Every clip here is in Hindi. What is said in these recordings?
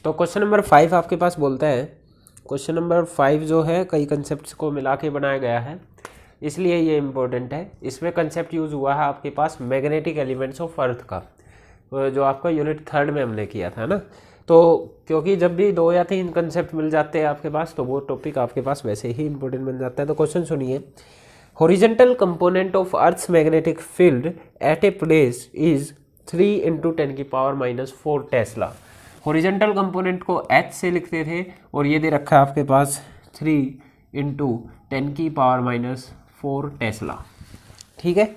तो क्वेश्चन नंबर 5 आपके पास बोलता है, क्वेश्चन नंबर 5 जो है कई कंसेप्ट्स को मिला के बनाया गया है, इसलिए ये इम्पोर्टेंट है। इसमें कंसेप्ट यूज़ हुआ है आपके पास मैग्नेटिक एलिमेंट्स ऑफ अर्थ का, जो आपका यूनिट 3 में हमने किया था ना। तो क्योंकि जब भी 2 या 3 कंसेप्ट मिल जाते हैं आपके पास, तो वो टॉपिक आपके पास वैसे ही इंपॉर्टेंट बन जाता है। तो क्वेश्चन सुनिए, horizontal component of earth's magnetic field at a place is 3 × 10⁻⁴ tesla. Horizontal component को h से लिखते थे और ये दे रखा है आपके पास 3 × 10⁻⁴ टेस्ला। ठीक है।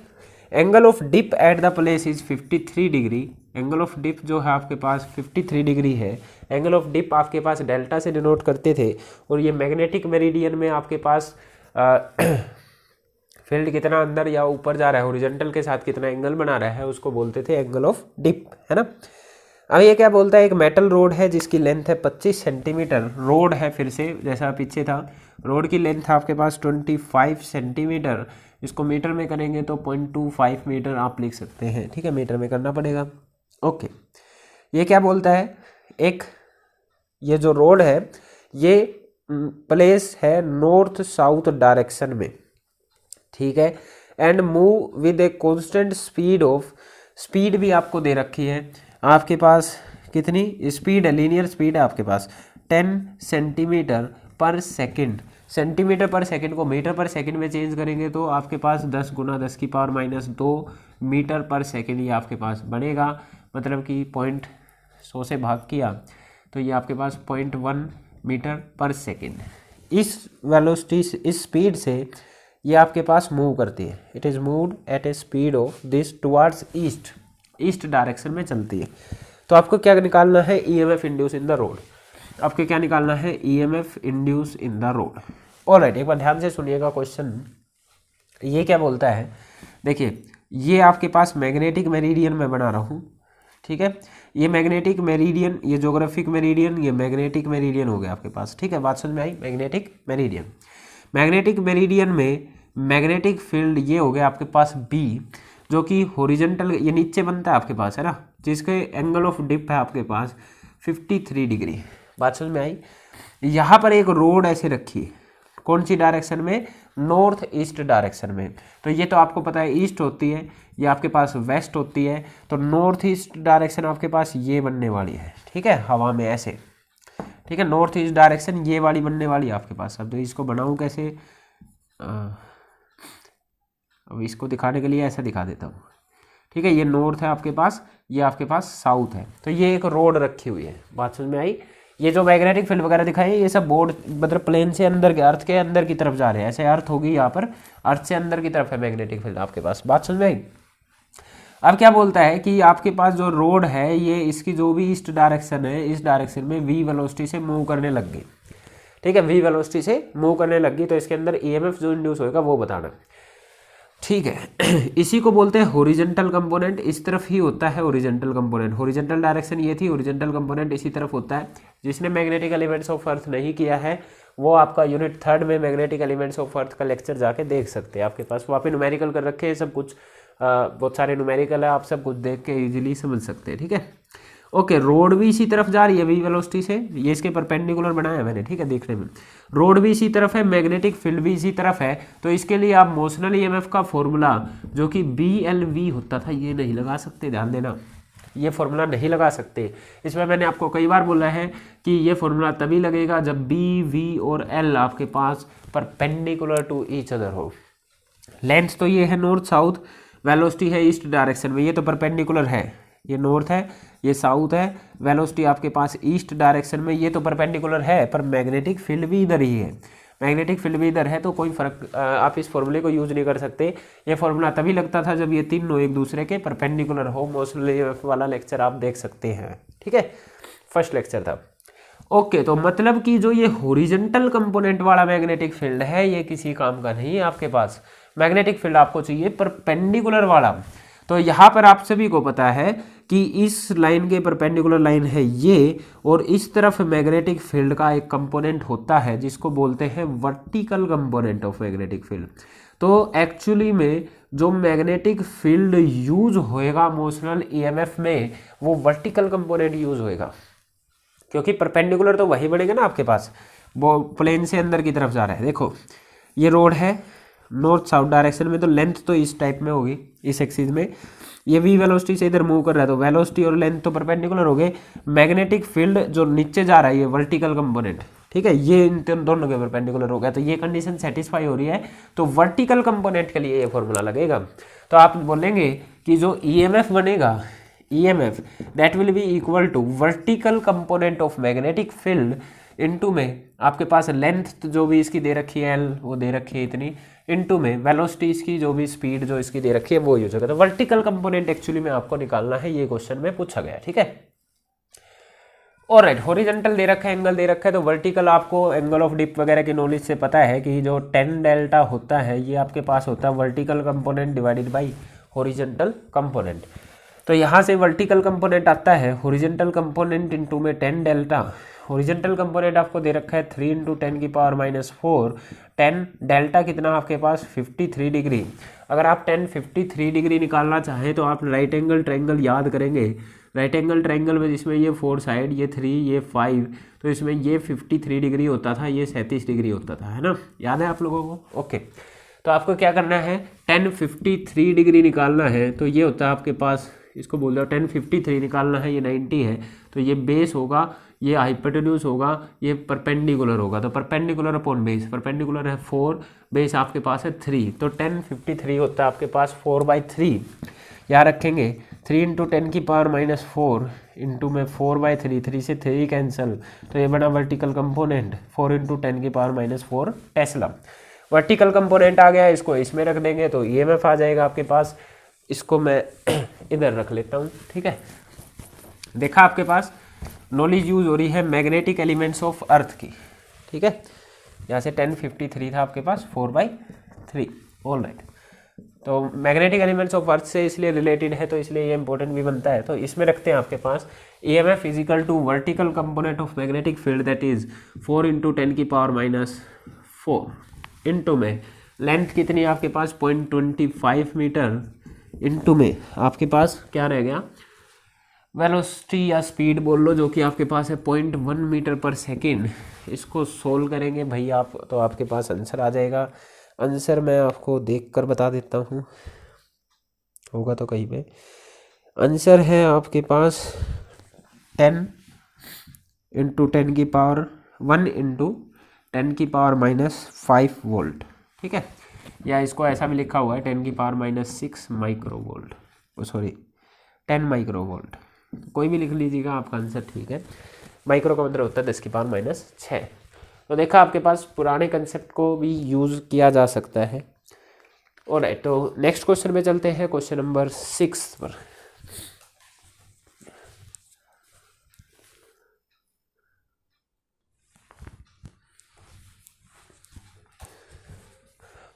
Angle of dip at the place is 53 degree. Angle of dip जो है आपके पास 53 डिग्री है। एंगल ऑफ डिप आपके पास डेल्टा से डिनोट करते थे, और ये मैग्नेटिक मेरिडियन में आपके पास फील्ड कितना अंदर या ऊपर जा रहा है, हॉरिजॉन्टल के साथ कितना एंगल बना रहा है, उसको बोलते थे एंगल ऑफ डिप, है ना। अब ये क्या बोलता है, एक मेटल रोड है जिसकी लेंथ है 25 सेंटीमीटर। रोड है, फिर से जैसा पीछे था, रोड की लेंथ आपके पास 25 सेंटीमीटर। इसको मीटर में करेंगे तो 0.25 मीटर आप लिख सकते हैं। ठीक है, मीटर में करना पड़ेगा। ओके, ये क्या बोलता है, एक ये जो रोड है ये प्लेस है नॉर्थ साउथ डायरेक्शन में। ठीक है, and move with a constant speed of, speed भी आपको दे रखी है आपके पास, कितनी स्पीड है, लीनियर स्पीड है आपके पास 10 सेंटीमीटर पर सेकेंड। सेंटीमीटर पर सेकेंड को मीटर पर सेकेंड में चेंज करेंगे तो आपके पास 10 × 10⁻⁻2 मीटर पर सेकेंड ये आपके पास बनेगा। मतलब कि 100 से भाग किया तो ये आपके पास 0.1 मीटर पर सेकेंड। इस वेलोसिटी, इस स्पीड से ये आपके पास मूव करती है। It is moved at a speed of this towards east, east direction में चलती है। तो आपको क्या निकालना है, EMF induce in the rod. आपको क्या निकालना है, EMF induce in the rod. Alright, एक बार ध्यान से सुनिएगा क्वेश्चन। ये क्या बोलता है, देखिए ये आपके पास मैग्नेटिक मेरिडियन में बना रहा हूँ। ठीक है, ये मैग्नेटिक मेरिडियन, ये ज्योग्राफिक मेरिडियन, ये मैग्नेटिक मेरिडियन हो गया आपके पास। ठीक है, बात समझ में आई। मैग्नेटिक मेरिडियन, मैग्नेटिक मेरिडियन में मैग्नेटिक फील्ड ये हो गया आपके पास बी, जो कि हॉरिजॉन्टल, ये नीचे बनता है आपके पास, है ना, जिसके एंगल ऑफ डिप है आपके पास 53 डिग्री। बात समझ में आई। यहाँ पर एक रोड ऐसे रखी है, कौन सी डायरेक्शन में, नॉर्थ ईस्ट डायरेक्शन में। तो ये तो आपको पता है ईस्ट होती है, ये आपके पास वेस्ट होती है, तो नॉर्थ ईस्ट डायरेक्शन आपके पास ये बनने वाली है। ठीक है, हवा में ऐसे, ठीक है, नॉर्थ ईस्ट डायरेक्शन ये वाली बनने वाली है आपके पास। अब तो इसको बनाऊँ कैसे, अब इसको दिखाने के लिए ऐसा दिखा देता हूँ। ठीक है, ये नॉर्थ है आपके पास, ये आपके पास साउथ है, तो ये एक रोड रखी हुई है। बात समझ में आई। ये जो मैग्नेटिक फील्ड वगैरह दिखाई है, ये सब बोर्ड मतलब प्लेन से अंदर के, अर्थ के अंदर की तरफ जा रहे हैं। ऐसे अर्थ होगी यहाँ पर, अर्थ से अंदर की तरफ है मैग्नेटिक फील्ड आपके पास। बात समझ में आई। अब क्या बोलता है कि आपके पास जो रोड है ये, इसकी जो भी ईस्ट डायरेक्शन है, इस डायरेक्शन में वी वेलोसिटी से मूव करने लग गई। ठीक है, वी वेलोसिटी से मूव करने लग गई, तो इसके अंदर ईएमएफ जो इंड्यूस होगा वो बताना। ठीक है, इसी को बोलते हैं हॉरिजॉन्टल कंपोनेंट। इस तरफ ही होता है हॉरिजॉन्टल कंपोनेंट, हॉरिजॉन्टल डायरेक्शन ये थी, हॉरिजॉन्टल कंपोनेंट इसी तरफ होता है। जिसने मैग्नेटिक एलिमेंट्स ऑफ अर्थ नहीं किया है वो आपका यूनिट 3 में मैग्नेटिक एलिमेंट्स ऑफ अर्थ का लेक्चर जाके देख सकते हैं। आपके पास वहाँ पे न्यूमेरिकल कर रखे हैं सब कुछ, बहुत सारे न्यूमेरिकल है, आप सब कुछ देख के इजीली समझ सकते हैं। ठीक है, ओके, रोड भी इसी तरफ जा रही है वी वेलोसिटी से, ये इसके परपेंडिकुलर बनाया है मैंने। ठीक है, देखने में रोड भी इसी तरफ है, मैग्नेटिक फील्ड भी इसी तरफ है, तो इसके लिए आप मोशनल ईएमएफ का फॉर्मूला जो कि BLV होता था ये नहीं लगा सकते। ध्यान देना, ये फॉर्मूला नहीं लगा सकते। इसमें मैंने आपको कई बार बोला है कि ये फॉर्मूला तभी लगेगा जब B, V और L आपके पास परपेंडिकुलर टू ईच अदर हो। लेंथ तो ये है नॉर्थ साउथ, वेलोसिटी है ईस्ट डायरेक्शन में, ये तो परपेंडिकुलर है, ये नॉर्थ है, ये साउथ है, वेलोसिटी आपके पास ईस्ट डायरेक्शन में, ये तो परपेंडिकुलर है, पर मैग्नेटिक फील्ड भी इधर ही है। मैग्नेटिक फील्ड भी इधर है, तो कोई फर्क, आप इस फॉर्मूले को यूज नहीं कर सकते। ये फॉर्मूला तभी लगता था जब ये तीनों एक दूसरे के परपेंडिकुलर हो। मोशनल ईएमएफ वाला लेक्चर आप देख सकते हैं। ठीक है, फर्स्ट लेक्चर था। ओके, तो मतलब कि जो ये हॉरिजॉन्टल कंपोनेंट वाला मैग्नेटिक फील्ड है ये किसी काम का नहीं है आपके पास। मैग्नेटिक फील्ड आपको चाहिए परपेंडिकुलर वाला। तो यहाँ पर आप सभी को पता है कि इस लाइन के परपेंडिकुलर लाइन है ये, और इस तरफ मैग्नेटिक फील्ड का एक कंपोनेंट होता है जिसको बोलते हैं vertical component of magnetic field. तो एक्चुअली में जो मैग्नेटिक फील्ड यूज होएगा मोशनल ईएमएफ में, वो वर्टिकल कंपोनेंट यूज होएगा। क्योंकि परपेंडिकुलर तो वही बनेगा ना आपके पास, वो प्लेन से अंदर की तरफ जा रहा है। देखो ये रोड है नॉर्थ साउथ डायरेक्शन में, तो लेंथ तो इस टाइप में होगी, इस एक्सिस में। ये v वेलोसिटी से इधर मूव कर रहा है, तो वेलोसिटी और लेंथ तो परपेंडिकुलर हो गए। मैग्नेटिक फील्ड जो नीचे जा रहा है ये वर्टिकल कंपोनेंट, ठीक है, ये इन दोनों के परपेंडिकुलर हो गया, तो ये कंडीशन सेटिस्फाई हो रही है। तो वर्टिकल कंपोनेंट के लिए ये फॉर्मूला लगेगा। तो आप बोलेंगे कि जो ईएमएफ बनेगा, EMF that will be equal to vertical component of magnetic field into में आपके पास लेंथ जो भी इसकी दे रखी है एल, वो दे रखी है इतनी, इनटू में वेलोसिटी इसकी जो भी स्पीड जो इसकी दे रखी है वो यूज होगा। तो वर्टिकल कंपोनेंट एक्चुअली में आपको निकालना है, ये क्वेश्चन में पूछा गया, ठीक है। ऑलराइट, हॉरिजॉन्टल दे रखा है, एंगल दे रखा है, तो वर्टिकल आपको एंगल ऑफ डिप वगैरह की नॉलेज से पता है कि जो 10 डेल्टा होता है ये आपके पास होता है vertical component divided by horizontal component. तो यहाँ से वर्टिकल कंपोनेंट आता है हॉरिजॉन्टल कंपोनेंट इनटू में 10 डेल्टा। हॉरिजॉन्टल कंपोनेंट आपको दे रखा है 3 इंटू 10 की पावर -4, 10 डेल्टा कितना आपके पास 53 डिग्री। अगर आप 53 डिग्री निकालना चाहें तो आप राइट एंगल ट्रायंगल याद करेंगे। राइट एंगल ट्रायंगल में जिसमें ये 4 साइड, ये 3, ये 5, तो इसमें ये 53 डिग्री होता था, ये 37 डिग्री होता था, है ना, याद है आप लोगों को? ओके, तो आपको क्या करना है, 1053 डिग्री निकालना है। तो ये होता है आपके पास, इसको बोल दो 1053 निकालना है, ये 90 है, तो ये बेस होगा, ये हाइपोटेन्यूज होगा, ये परपेंडिकुलर होगा। तो परपेंडिकुलर अपॉन बेस, परपेंडिकुलर है 4, बेस आपके पास है 3, तो 1053 होता है आपके पास 4/3। यहाँ रखेंगे 3 इंटू 10 की पावर -4 इंटू में 4/3, 3 से 3 कैंसिल, तो ये बना वर्टिकल कंपोनेंट 4 इंटू 10 की पावर -4 टेस्ला। वर्टिकल कंपोनेंट आ गया, इसको इसमें रख देंगे तो ईएमएफ आ जाएगा आपके पास। इसको मैं इधर रख लेता हूँ, ठीक है। देखा आपके पास नॉलेज यूज हो रही है मैग्नेटिक एलिमेंट्स ऑफ अर्थ की, ठीक है। यहाँ से 1053 था आपके पास 4/3, ऑलराइट। तो मैग्नेटिक एलिमेंट्स ऑफ अर्थ से इसलिए रिलेटेड है, तो इसलिए ये इंपॉर्टेंट भी बनता है। तो इसमें रखते हैं आपके पास EMF is equal to vertical component of magnetic field that is 4 into 10 की पावर -4 इंटू में लेंथ कितनी है आपके पास 0.25 मीटर, इंटू में आपके पास क्या रह गया, वेलोसिटी या स्पीड बोल लो, जो कि आपके पास है 0.1 मीटर पर सेकेंड। इसको सोल्व करेंगे भाई आप, तो आपके पास आंसर आ जाएगा। आंसर मैं आपको देखकर बता देता हूँ, होगा तो कहीं पे। आंसर है आपके पास 10 इंटू 10 की पावर 1 इंटू 10 की पावर -5 वोल्ट, ठीक है। या इसको ऐसा भी लिखा हुआ है 10 की power -6 micro volt, sorry 10 micro volt, कोई भी लिख लीजिएगा, आपका आंसर ठीक है। माइक्रो का मतलब होता है 10 की पावर -6। तो देखा आपके पास पुराने कंसेप्ट को भी यूज़ किया जा सकता है। ऑलराइट, तो नेक्स्ट क्वेश्चन में चलते हैं, क्वेश्चन नंबर 6 पर।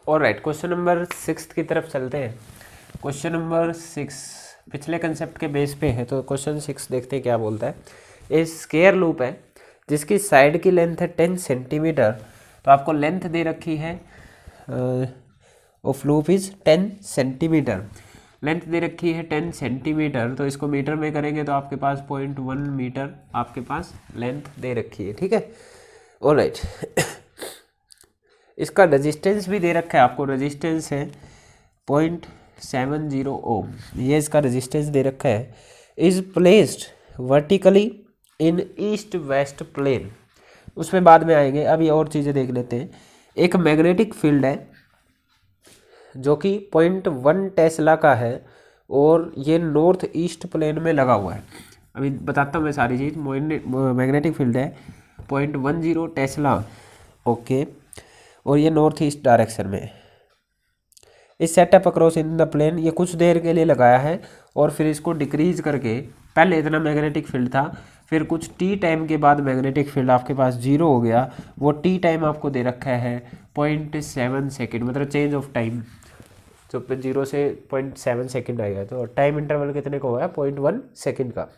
ऑलराइट, क्वेश्चन नंबर 6 की तरफ चलते हैं। क्वेश्चन नंबर 6 पिछले कंसेप्ट के बेस पे है, तो क्वेश्चन 6 देखते हैं क्या बोलता है। ये स्क्वायर लूप है जिसकी साइड की लेंथ है 10 सेंटीमीटर। तो आपको लेंथ दे रखी है of loop is 10 centimetre, length दे रखी है 10 सेंटीमीटर। तो इसको मीटर में करेंगे तो आपके पास 0.1 मीटर आपके पास लेंथ दे रखी है, ठीक है। ऑलराइट, इसका रेजिस्टेंस भी दे रखा है आपको, रेजिस्टेंस है 0.70 ओम, ये इसका रेजिस्टेंस दे रखा है। Is placed vertically in east west plane, उसमें बाद में आएंगे, अभी और चीज़ें देख लेते हैं। एक मैग्नेटिक फील्ड है जो कि 0.1 टेस्ला का है और ये नॉर्थ ईस्ट प्लेन में लगा हुआ है। अभी बताता हूँ मैं सारी चीज़। मैग्नेटिक फील्ड है 0.10 टेस्ला, ओके, और ये नॉर्थ ईस्ट डायरेक्शन में। इस setup across in the plane, ये कुछ देर के लिए लगाया है और फिर इसको डिक्रीज करके, पहले इतना मैग्नेटिक फील्ड था, फिर कुछ टी टाइम के बाद मैग्नेटिक फील्ड आपके पास 0 हो गया। वो टी टाइम आपको दे रखा है 0.7 सेकेंड, मतलब चेंज ऑफ टाइम, तो 0 से 0.7 सेकेंड आएगा। तो टाइम इंटरवल कितने का हुआ है 0.1 सेकेंड का।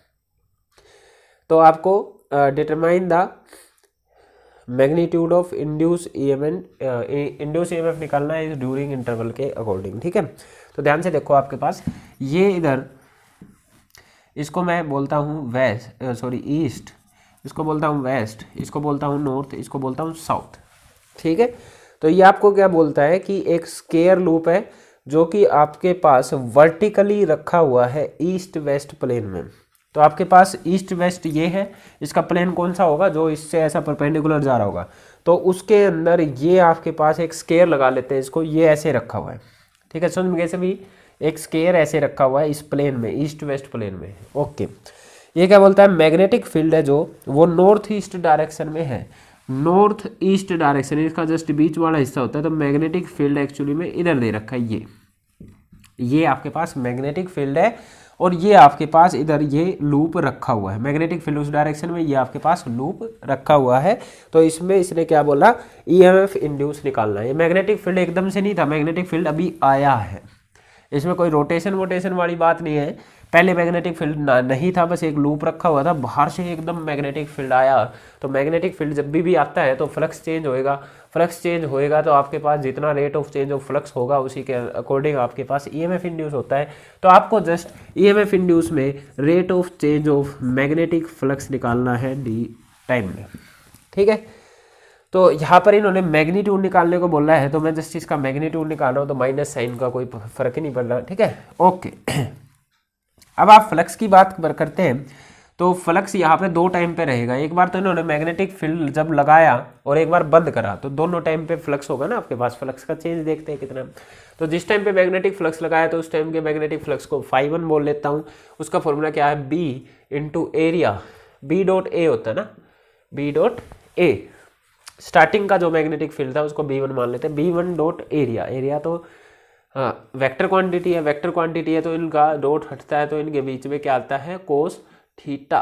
तो आपको determine the magnitude of induce EMF निकालना है ड्यूरिंग इंटरवल के अकॉर्डिंग, ठीक है। तो ध्यान से देखो आपके पास ये इधर, इसको मैं बोलता हूँ वेस्ट, सॉरी ईस्ट, इसको बोलता हूँ वेस्ट, इसको बोलता हूँ नॉर्थ, इसको बोलता हूँ साउथ। ठीक है, तो ये आपको क्या बोलता है कि एक स्क्वायर लूप है जो कि आपके पास वर्टिकली रखा हुआ है ईस्ट वेस्ट प्लेन में। तो आपके पास ईस्ट वेस्ट ये है, इसका प्लेन कौन सा होगा, जो इससे ऐसा परपेंडिकुलर जा रहा होगा। तो उसके अंदर ये आपके पास एक स्क्वायर लगा लेते हैं, इसको ये ऐसे रखा हुआ है। ठीक है, समझ में कैसे भी, एक स्क्वायर ऐसे रखा हुआ है इस प्लेन में, ईस्ट वेस्ट प्लेन में। ओके, ये क्या बोलता है, मैग्नेटिक फील्ड है जो वो नॉर्थ ईस्ट डायरेक्शन में है, नॉर्थ ईस्ट डायरेक्शन, इसका जस्ट बीच वाला हिस्सा होता है। तो मैग्नेटिक फील्ड एक्चुअली में इधर दे रखा है, ये आपके पास मैग्नेटिक फील्ड है, और ये आपके पास इधर ये लूप रखा हुआ है, मैग्नेटिक फील्ड उस डायरेक्शन में, ये आपके पास लूप रखा हुआ है। तो इसमें इसने क्या बोला, ईएमएफ इंड्यूस निकालना है। ये मैग्नेटिक फील्ड एकदम से नहीं था, मैग्नेटिक फील्ड अभी आया है, इसमें कोई रोटेशन वोटेशन वाली बात नहीं है। पहले मैग्नेटिक फील्ड नहीं था, बस एक लूप रखा हुआ था, बाहर से एकदम मैग्नेटिक फील्ड आया। तो मैग्नेटिक फील्ड जब भी आता है तो फ्लक्स चेंज होएगा, फ्लक्स चेंज होएगा तो आपके पास जितना rate of change of flux होगा उसी के अकॉर्डिंग आपके पास ईएमएफ इंड्यूस होता है। तो आपको जस्ट ईएमएफ इंड्यूस में rate of change of magnetic flux निकालना है डी टाइम में। ठीक है, तो यहाँ पर इन्होंने मैग्नीट्यूड निकालने को बोला है, तो मैं जस्ट इसका मैग्नीट्यूड निकाल रहा हूँ, तो माइनस साइन का कोई फर्क ही नहीं पड़ रहा। ठीक है, ओके। अब आप फ्लक्स की बात करते हैं, तो फ्लक्स यहाँ पे दो टाइम पे रहेगा। एक बार तो इन्होंने मैग्नेटिक फील्ड जब लगाया और एक बार बंद करा, तो दोनों टाइम पे फ्लक्स होगा ना आपके पास। फ्लक्स का चेंज देखते हैं कितना। तो जिस टाइम पे मैग्नेटिक फ्लक्स लगाया तो उस टाइम के मैग्नेटिक फ्लक्स को φ1 बोल लेता हूँ। उसका फॉर्मूला क्या है, B इंटू एरिया, B.A होता है ना, B.A। स्टार्टिंग का जो मैग्नेटिक फील्ड था उसको B1 मान लेते हैं, B1 डॉट एरिया। एरिया तो हाँ वेक्टर क्वांटिटी है, वेक्टर क्वांटिटी है तो इनका डॉट हटता है, तो इनके बीच में क्या आता है, cos theta.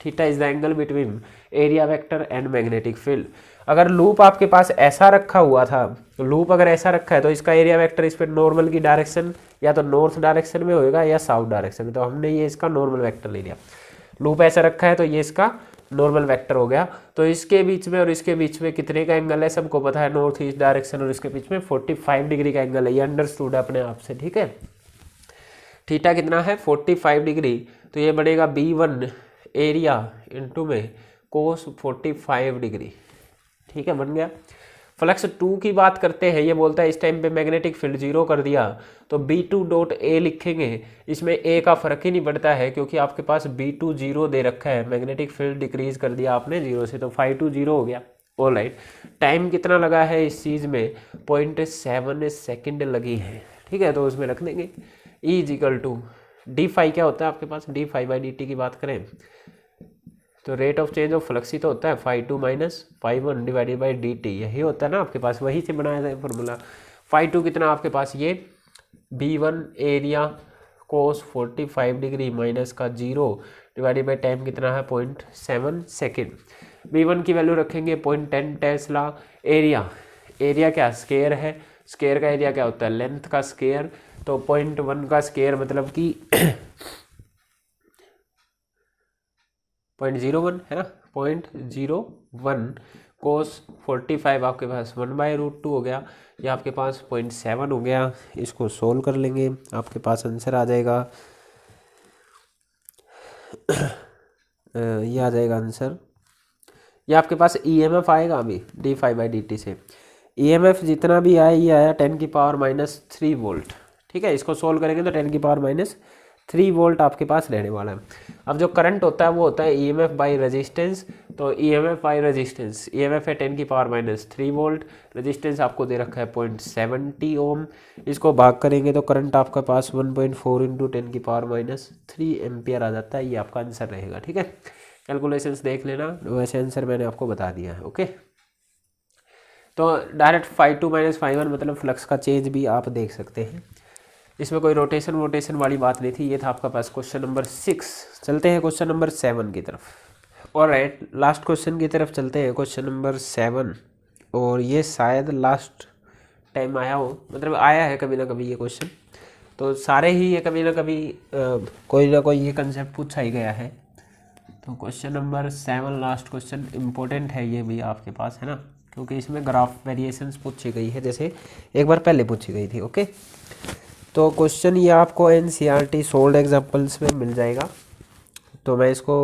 Theta is the angle between area vector and magnetic field. अगर लूप आपके पास ऐसा रखा हुआ था, लूप अगर ऐसा रखा है तो इसका एरिया वेक्टर इस पर नॉर्मल की डायरेक्शन या तो नॉर्थ डायरेक्शन में होएगा या साउथ डायरेक्शन में। तो हमने ये इसका नॉर्मल वेक्टर ले लिया। लूप ऐसा रखा है तो ये इसका नॉर्मल वेक्टर हो गया। तो इसके बीच में और इसके बीच में कितने का एंगल है, सबको पता है, नॉर्थ ईस्ट डायरेक्शन, और इसके बीच में 45 डिग्री का एंगल है। ये अंडरस्टूड है अपने आप से। ठीक है, थीटा कितना है, 45 डिग्री। तो ये बढ़ेगा B1 एरिया इंटू में कोस 45 डिग्री। ठीक है, बन गया। फ्लक्स 2 की बात करते हैं, ये बोलता है इस टाइम पे मैग्नेटिक फील्ड 0 कर दिया तो B2 डॉट ए लिखेंगे। इसमें ए का फर्क ही नहीं पड़ता है क्योंकि आपके पास B2 0 दे रखा है, मैग्नेटिक फील्ड डिक्रीज कर दिया आपने 0 से, तो φ2 0 हो गया। ऑलराइट, टाइम कितना लगा है इस चीज़ में, 0.7 सेकेंड लगी है। ठीक है, तो उसमें रख देंगे E equal to d phi. क्या होता है आपके पास, d phi by d t की बात करें तो rate of change of flux ही तो होता है, φ2 minus φ1 divided by d t. यही होता है ना आपके पास, वही से बनाया था फॉर्मूला। φ2 कितना आपके पास, ये B1 एरिया कोस 45 डिग्री माइनस का 0 डिवाइडेड बाई टाइम कितना है, 0.7 सेकेंड। B1 की वैल्यू रखेंगे 0.10 टेस्ला। एरिया, एरिया क्या स्क्वायर है, स्क्वायर का एरिया क्या होता है, लेंथ का स्क्वायर। तो 0.1 का स्क्वायर मतलब कि 0.01 है ना, 0.01 कोस 45 आपके पास 1/√2 हो गया। ये आपके पास 0.7 हो गया। इसको सोल्व कर लेंगे, आपके पास आंसर आ जाएगा ये आ जाएगा आंसर। ये आपके पास ईएमएफ आएगा अभी d phi by d t से। ईएमएफ जितना भी आया ये आया 10⁻³ वोल्ट। ठीक है, इसको सोल्व करेंगे तो 10⁻³ वोल्ट आपके पास रहने वाला है। अब जो करंट होता है वो होता है ईएमएफ बाई रेजिस्टेंस। तो ईएमएफ बाई रेजिस्टेंस, ईएमएफ है 10⁻³ वोल्ट, रेजिस्टेंस आपको दे रखा है 0.70 ओम। इसको भाग करेंगे तो करंट आपके पास 1.4 इंटू 10⁻³ एम्पियर आ जाता है। ये आपका आंसर रहेगा। ठीक है, कैलकुलेशंस देख लेना, वैसे आंसर मैंने आपको बता दिया है। ओके, तो डायरेक्ट φ2 माइनस φ1 मतलब फ्लक्स का चेंज भी आप देख सकते हैं। इसमें कोई रोटेशन वोटेशन वाली बात नहीं थी। ये था आपका पास क्वेश्चन नंबर 6। चलते हैं क्वेश्चन नंबर 7 की तरफ। ऑलराइट, लास्ट क्वेश्चन की तरफ चलते हैं, क्वेश्चन नंबर 7। और ये शायद लास्ट टाइम आया हो, मतलब आया है कभी ना कभी ये क्वेश्चन, तो सारे ही ये कभी ना कभी कोई ना कोई ये कंसेप्ट पूछा ही गया है। तो question number 7 last question important है ये भी आपके पास, है ना, क्योंकि इसमें ग्राफ वेरिएशंस पूछी गई है, जैसे एक बार पहले पूछी गई थी। ओके, तो क्वेश्चन ये आपको एनसीईआरटी सोल्ड एग्जांपल्स में मिल जाएगा। तो मैं इसको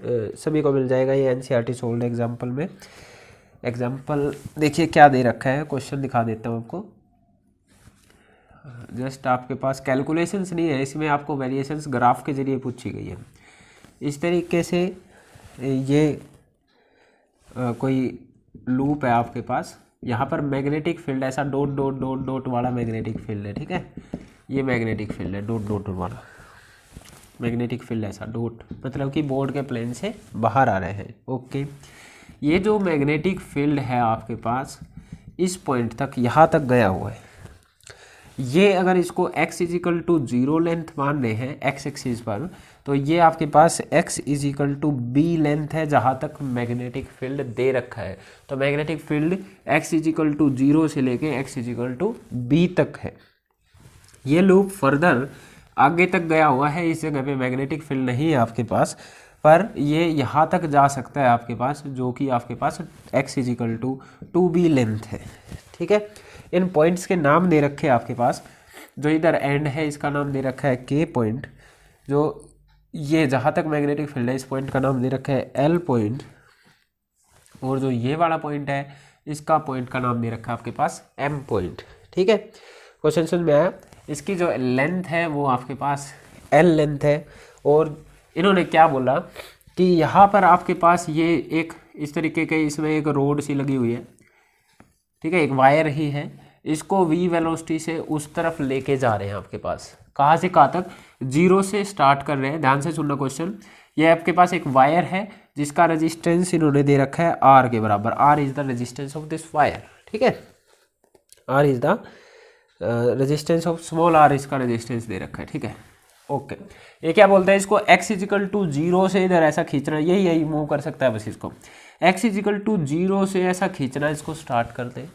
सभी को मिल जाएगा ये एनसीईआरटी सोल्ड एग्जाम्पल में। एग्जाम्पल देखिए क्या दे रखा है, क्वेश्चन दिखा देता हूँ आपको। जस्ट आपके पास कैलकुलेशंस नहीं है इसमें, आपको वेरिएशंस ग्राफ के जरिए पूछी गई है। इस तरीके से ये कोई लूप है आपके पास, यहाँ पर मैग्नेटिक फील्ड ऐसा डॉट डॉट डॉट डॉट वाला मैग्नेटिक फील्ड है, ठीक है। ये मैग्नेटिक फील्ड है डॉट डॉट वाला मैग्नेटिक फील्ड, ऐसा डॉट मतलब कि बोर्ड के प्लेन से बाहर आ रहे हैं। ओके, ये जो मैग्नेटिक फील्ड है आपके पास इस पॉइंट तक यहाँ तक गया हुआ है। ये अगर इसको x इजिकल टू 0 लेंथ मान रहे हैं x एक्सिस पर, तो ये आपके पास x is equal to b length है जहाँ तक मैग्नेटिक फील्ड दे रखा है। तो magnetic field x is equal to 0 से लेके x इजिकल टू b तक है। ये लूप फर्दर आगे तक गया हुआ है, इस जगह पे मैग्नेटिक फील्ड नहीं है आपके पास, पर ये यहाँ तक जा सकता है आपके पास, जो कि आपके पास x is equal to 2b length है, ठीक है। इन पॉइंट्स के नाम दे रखे हैं आपके पास, जो इधर एंड है इसका नाम दे रखा है k पॉइंट, जो ये जहाँ तक मैग्नेटिक फील्ड है इस पॉइंट का नाम दे रखा है l पॉइंट, और जो ये वाला पॉइंट है इसका पॉइंट का नाम दे रखा है आपके पास m पॉइंट, ठीक है। क्वेश्चन समझ में आया। इसकी जो लेंथ है वो आपके पास l लेंथ है, और इन्होंने क्या बोला कि यहाँ पर आपके पास ये एक इस तरीके के इसमें एक रोड सी लगी हुई है, ठीक है, एक वायर ही है, इसको v वेलोसिटी से उस तरफ लेके जा रहे हैं आपके पास। कहाँ से कहाँ तक? 0 से स्टार्ट कर रहे हैं। ध्यान से सुनना क्वेश्चन। ये आपके पास एक वायर है जिसका रेजिस्टेंस इन्होंने दे रखा है R के बराबर। R is the resistance of this wire, ठीक है। R is the resistance of small r, इसका रेजिस्टेंस दे रखा है, ठीक है। ओके, ये क्या बोलता है, इसको x इजिकल टू 0 से इधर ऐसा खींचना, यही मूव कर सकता है बस इसको। x इजिकल टू 0 से ऐसा खींचना, इसको स्टार्ट करते हैं।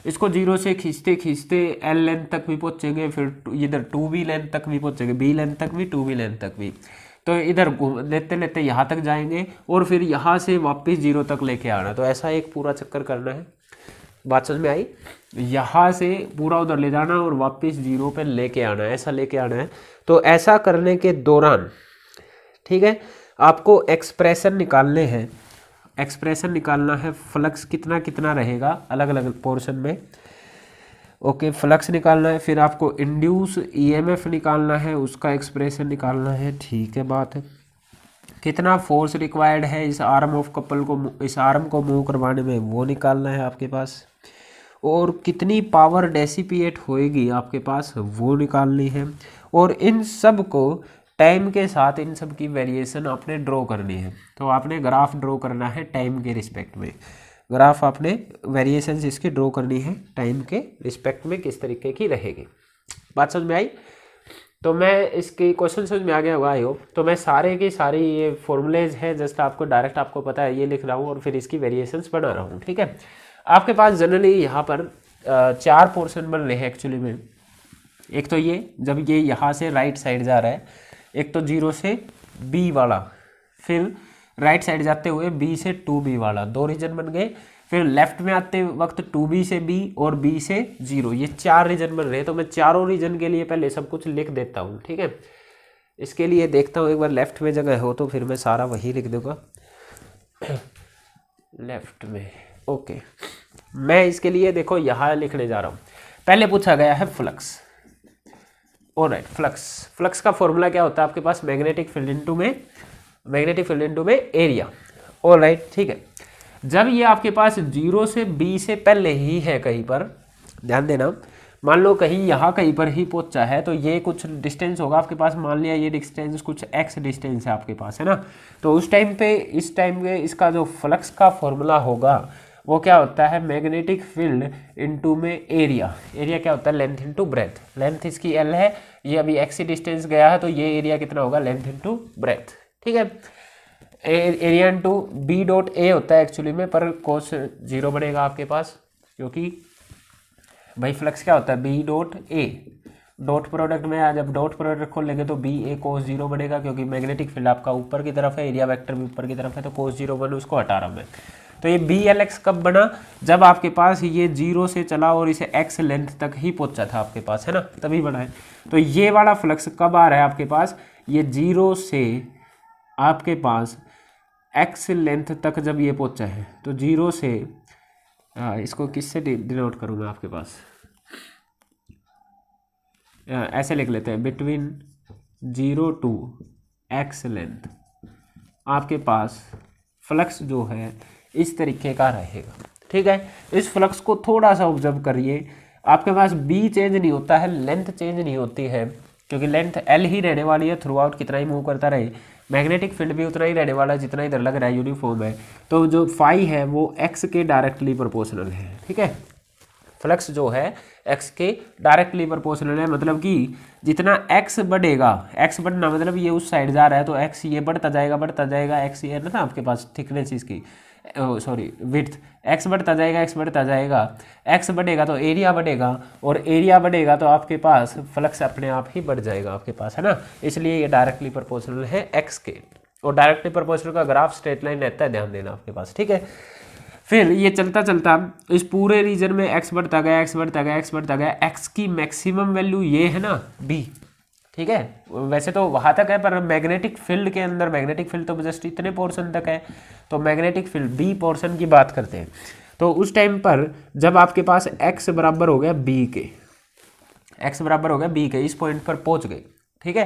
इसको 0 से खींचते खींचते l लेंथ तक भी पहुंचेंगे, फिर इधर 2b लेंथ तक भी पहुंचेंगे, b लेंथ तक भी, 2b लेंथ तक भी। तो इधर लेते लेते यहाँ तक जाएंगे और फिर यहाँ से वापस 0 तक लेके आना। तो ऐसा एक पूरा चक्कर करना है। बात समझ में आई? यहाँ से पूरा उधर ले जाना और वापस 0 पे लेके आना है, ऐसा लेके आना है। तो ऐसा करने के दौरान, ठीक है, आपको एक्सप्रेशन निकालने हैं। एक्सप्रेशन निकालना है, फ्लक्स कितना कितना रहेगा अलग अलग पोर्शन में। ओके, फ्लक्स निकालना है, फिर आपको इंड्यूस ईएमएफ निकालना है, उसका एक्सप्रेशन निकालना है, ठीक है। बात है कितना फोर्स रिक्वायर्ड है इस आर्म ऑफ कपल को, इस आर्म को मूव करवाने में, वो निकालना है आपके पास। और कितनी पावर डेसिपिएट होएगी आपके पास, वो निकालनी है। और इन सब को टाइम के साथ इन सब की वेरिएशन आपने ड्रॉ करनी है। तो आपने ग्राफ ड्रॉ करना है टाइम के रिस्पेक्ट में। ग्राफ आपने वेरिएशंस इसकी ड्रॉ करनी है टाइम के रिस्पेक्ट में, किस तरीके की रहेगी। बात समझ में आई? तो मैं इसकी क्वेश्चन समझ में आ गया होगा आई होप। तो मैं सारे की सारी ये फॉर्मूलेज है, जस्ट आपको डायरेक्ट आपको पता है ये लिख रहा हूँ और फिर इसकी वेरिएशंस बना रहा हूँ, ठीक है। आपके पास जनरली यहाँ पर 4 पोर्शन बन रहे हैं एक्चुअली में। एक तो ये जब ये यहाँ से राइट साइड जा रहा है, एक तो 0 से b वाला, फिर राइट साइड जाते हुए b से 2b वाला, 2 रीजन बन गए। फिर लेफ्ट में आते वक्त 2b से b और b से 0, ये 4 रीजन बन रहे हैं। तो मैं चारों रीजन के लिए पहले सब कुछ लिख देता हूँ, ठीक है। इसके लिए देखता हूँ एक बार लेफ्ट में जगह हो तो फिर मैं सारा वही लिख दूंगा लेफ्ट में। ओके, मैं इसके लिए देखो यहाँ लिखने जा रहा हूँ। पहले पूछा गया है फ्लक्स। ऑलराइट, फ्लक्स का फॉर्मूला क्या होता है आपके पास? मैग्नेटिक फील्ड इनटू में एरिया। ऑलराइट, ठीक है। जब ये आपके पास 0 से b से पहले ही है कहीं पर, ध्यान देना, मान लो कहीं यहाँ कहीं पर ही पहुंचा है, तो ये कुछ डिस्टेंस होगा आपके पास। मान लिया ये डिस्टेंस कुछ x डिस्टेंस है आपके पास, है ना। तो उस टाइम पे इस टाइम पे इसका जो फ्लक्स का फॉर्मूला होगा वो क्या होता है? मैग्नेटिक फील्ड इनटू में एरिया। एरिया क्या होता है? Length into breath. लेंथ इसकी l है, ये अभी x डिस्टेंस गया है, तो ये एरिया कितना होगा? लेंथ इनटू ब्रेथ, ठीक है। Area into b dot a होता है एक्चुअली में, पर कोस 0 बनेगा आपके पास, क्योंकि भाई फ्लक्स क्या होता है? b dot a। Dot product में जब डॉट प्रोडक्ट खोल लेंगे तो बी ए कोस 0 बनेगा, क्योंकि मैग्नेटिक फील्ड आपका ऊपर की तरफ है, एरिया वेक्टर भी ऊपर की तरफ है, तो कोस 0 बने, उसको हटा रहा मैं। तो ये बी एल एक्स कब बना? जब आपके पास ये 0 से चला और इसे x लेंथ तक ही पहुंचा था आपके पास, है ना, तभी बना है। तो ये वाला फ्लक्स कब आ रहा है आपके पास? ये 0 से आपके पास एक्स लेंथ तक जब ये पहुंचा है तो जीरो से इसको किससे डिनोट करूँगा आपके पास, ऐसे लिख लेते हैं, between zero to x length आपके पास फ्लक्स जो है इस तरीके का रहेगा। ठीक है, इस फ्लक्स को थोड़ा सा ऑब्जर्व करिए, आपके पास बी चेंज नहीं होता है, लेंथ चेंज नहीं होती है, क्योंकि लेंथ एल ही रहने वाली है थ्रू आउट, कितना ही मूव करता रहे। मैग्नेटिक फील्ड भी उतना ही रहने वाला है जितना इधर लग रहा है, यूनिफॉर्म है। तो जो फाई है वो एक्स के डायरेक्टली प्रोपोर्शनल है। ठीक है, फ्लक्स जो है एक्स के डायरेक्टली प्रोपोर्शनल है, मतलब कि जितना एक्स बढ़ेगा, एक्स बढ़ना मतलब ये उस साइड जा रहा है तो एक्स ये बढ़ता जाएगा, एक्स ये है ना आपके पास थिकनेस इसकी, सॉरी विड्थ, एक्स बढ़ता जाएगा, एक्स बढ़ेगा तो एरिया बढ़ेगा, और एरिया बढ़ेगा तो आपके पास फ्लक्स अपने आप ही बढ़ जाएगा आपके पास, है ना। इसलिए ये डायरेक्टली प्रोपोर्शनल है एक्स के, और डायरेक्टली प्रोपोर्शनल का ग्राफ स्ट्रेट लाइन रहता है, ध्यान देना आपके पास। ठीक है, फिर ये चलता चलता इस पूरे रीजन में एक्स बढ़ता गया, एक्स की मैक्सिमम वैल्यू ये है ना बी। ठीक है, वैसे तो वहाँ तक है, पर मैग्नेटिक फील्ड के अंदर, मैग्नेटिक फील्ड तो जस्ट इतने पोर्शन तक है, तो मैग्नेटिक फील्ड बी पोर्शन की बात करते हैं। तो उस टाइम पर जब आपके पास एक्स बराबर हो गया बी के, इस पॉइंट पर पहुँच गए। ठीक है